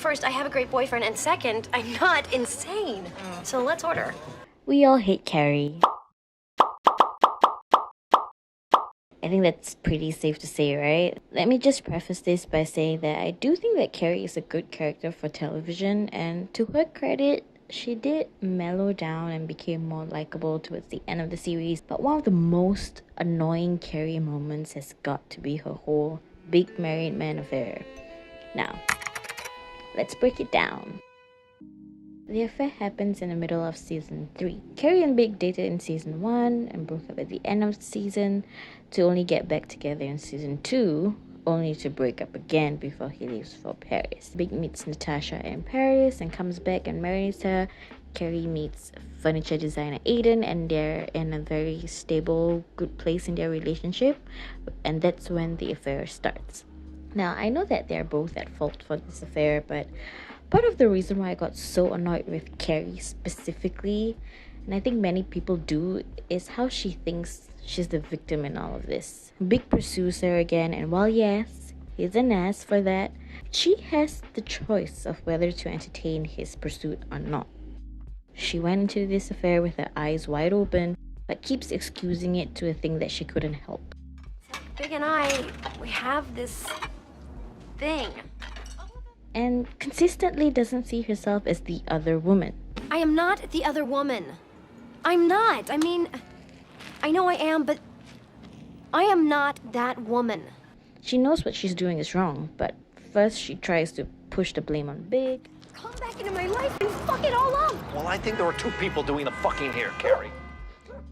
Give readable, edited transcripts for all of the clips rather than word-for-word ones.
first, I have a great boyfriend, and second, I'm not insane. So let's order. We all hate Carrie. I think that's pretty safe to say, right? Let me just preface this by saying that I do think that Carrie is a good character for television, and to her credit, she did mellow down and became more likable towards the end of the series. But one of the most annoying Carrie moments has got to be her whole big married man affair. Now, let's break it down. The affair happens in the middle of season 3. Carrie and Big dated in season 1 and broke up at the end of the season to only get back together in season 2, only to break up again before he leaves for Paris. Big meets Natasha in Paris and comes back and marries her. Carrie meets furniture designer Aiden, and they're in a very stable, good place in their relationship, and that's when the affair starts. Now, I know that they're both at fault for this affair, but part of the reason why I got so annoyed with Carrie specifically, and I think many people do, is how she thinks she's the victim in all of this. Big pursues her again, and while yes, he's an ass for that, she has the choice of whether to entertain his pursuit or not. She went into this affair with her eyes wide open, but keeps excusing it to a thing that she couldn't help. Big and I, we have this thing. And consistently doesn't see herself as the other woman. I am not the other woman. I'm not. I mean, I know I am, but I am not that woman. She knows what she's doing is wrong, but first she tries to push the blame on Big. Come back into my life and fuck it all up. Well, I think there are two people doing the fucking here, Carrie.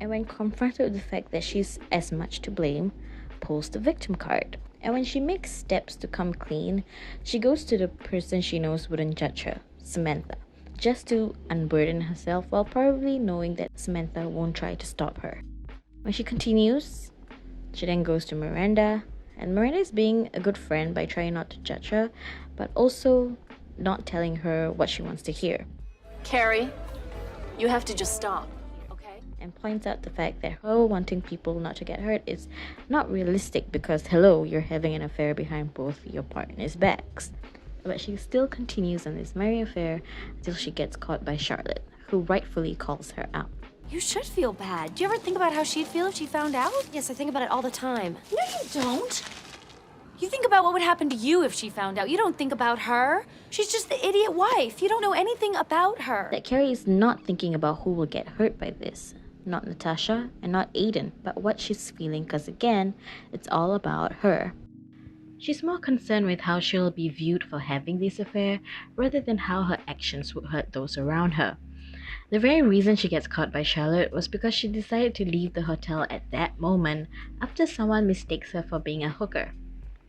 And when confronted with the fact that she's as much to blame, pulls the victim card. And when she makes steps to come clean, she goes to the person she knows wouldn't judge her, Samantha, just to unburden herself while probably knowing that Samantha won't try to stop her. When she continues, she then goes to Miranda, and Miranda is being a good friend by trying not to judge her, but also not telling her what she wants to hear. Carrie, you have to just stop, okay? And points out the fact that her wanting people not to get hurt is not realistic because, hello, you're having an affair behind both your partner's backs. But she still continues on this merry affair until she gets caught by Charlotte, who rightfully calls her out. You should feel bad. Do you ever think about how she'd feel if she found out? Yes, I think about it all the time. No, you don't. You think about what would happen to you if she found out. You don't think about her. She's just the idiot wife. You don't know anything about her. That Carrie is not thinking about who will get hurt by this. Not Natasha and not Aiden, but what she's feeling, because again, it's all about her. She's more concerned with how she'll be viewed for having this affair rather than how her actions would hurt those around her. The very reason she gets caught by Charlotte was because she decided to leave the hotel at that moment after someone mistakes her for being a hooker.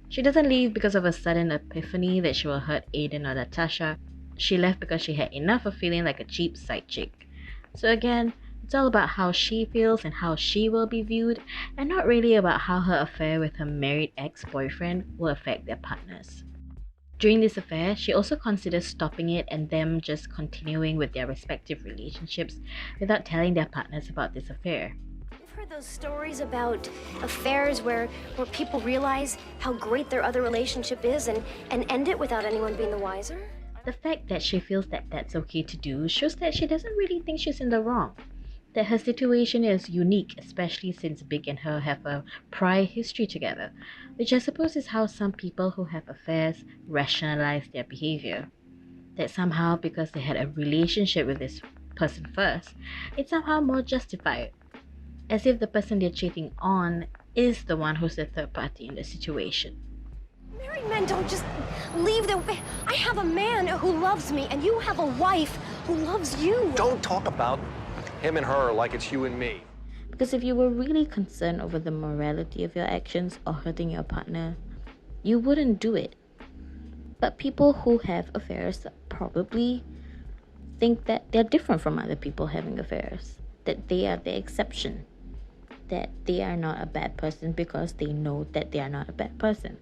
She doesn't leave because of a sudden epiphany that she will hurt Aiden or Natasha. She left because she had enough of feeling like a cheap side chick. So again, it's all about how she feels and how she will be viewed, and not really about how her affair with her married ex-boyfriend will affect their partners. During this affair, she also considers stopping it and them just continuing with their respective relationships without telling their partners about this affair. You've heard those stories about affairs where people realize how great their other relationship is and end it without anyone being the wiser? The fact that she feels that that's okay to do shows that she doesn't really think she's in the wrong. That her situation is unique, especially since Big and her have a prior history together, which I suppose is how some people who have affairs rationalize their behavior. That somehow, because they had a relationship with this person first, it's somehow more justified. As if the person they're cheating on is the one who's the third party in the situation. Married men don't just leave their... I have a man who loves me, and you have a wife who loves you. Don't talk about him and her like it's you and me. Because if you were really concerned over the morality of your actions or hurting your partner, you wouldn't do it. But people who have affairs probably think that they're different from other people having affairs, that they are the exception, that they are not a bad person because they know that they are not a bad person.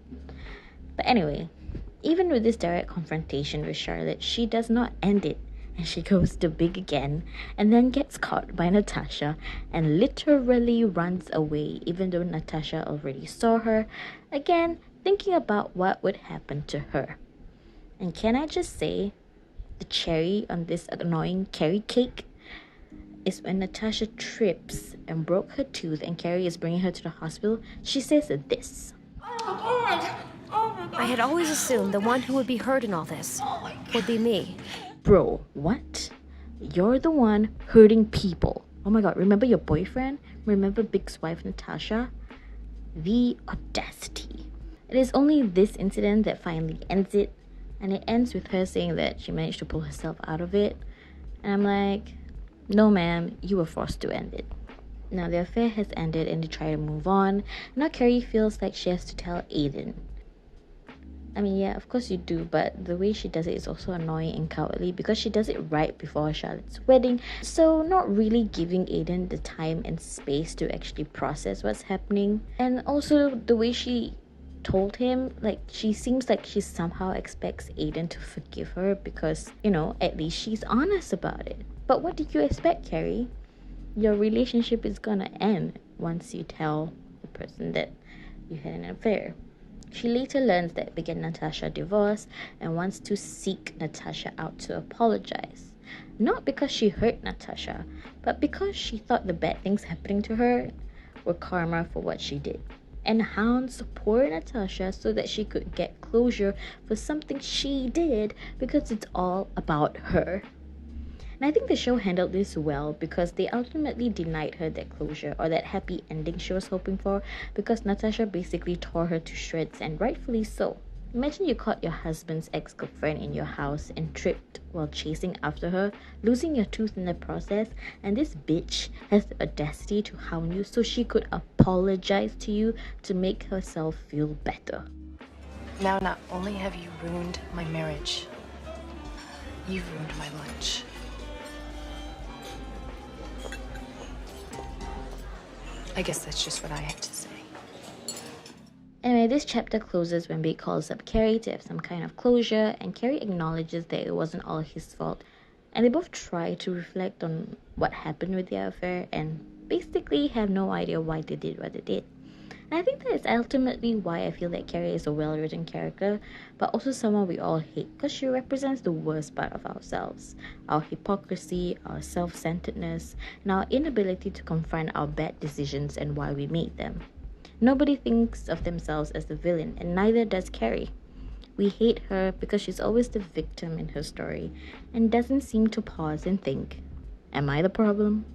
But anyway, even with this direct confrontation with Charlotte, she does not end it, and she goes to Big again and then gets caught by Natasha and literally runs away, even though Natasha already saw her, again thinking about what would happen to her. And can I just say, the cherry on this annoying Carrie cake is when Natasha trips and broke her tooth and Carrie is bringing her to the hospital. She says this. I had always assumed the one who would be hurt in all this would be me. Bro, what? You're the one hurting people. Oh my god, remember your boyfriend? Remember Big's wife Natasha? The audacity. It is only this incident that finally ends it, and it ends with her saying that she managed to pull herself out of it. And I'm like, no ma'am, you were forced to end it. Now the affair has ended and they try to move on. Now Carrie feels like she has to tell Aiden. I mean, yeah, of course you do, but the way she does it is also annoying and cowardly because she does it right before Charlotte's wedding, so not really giving Aiden the time and space to actually process what's happening. And also the way she told him, like, she seems like she somehow expects Aiden to forgive her because, you know, at least she's honest about it. But what did you expect, Carrie? Your relationship is gonna end once you tell the person that you had an affair. She later learns that Big and Natasha divorced and wants to seek Natasha out to apologize. Not because she hurt Natasha, but because she thought the bad things happening to her were karma for what she did. And hounds poor Natasha so that she could get closure for something she did because it's all about her. And I think the show handled this well because they ultimately denied her that closure or that happy ending she was hoping for because Natasha basically tore her to shreds, and rightfully so. Imagine you caught your husband's ex-girlfriend in your house and tripped while chasing after her, losing your tooth in the process, and this bitch has the audacity to hound you so she could apologize to you to make herself feel better. Now, not only have you ruined my marriage, you've ruined my lunch. I guess that's just what I have to say. Anyway, this chapter closes when Big calls up Carrie to have some kind of closure, and Carrie acknowledges that it wasn't all his fault. And they both try to reflect on what happened with their affair and basically have no idea why they did what they did. And I think that is ultimately why I feel that Carrie is a well-written character, but also someone we all hate because she represents the worst part of ourselves. Our hypocrisy, our self-centeredness, and our inability to confront our bad decisions and why we made them. Nobody thinks of themselves as the villain, and neither does Carrie. We hate her because she's always the victim in her story and doesn't seem to pause and think, am I the problem?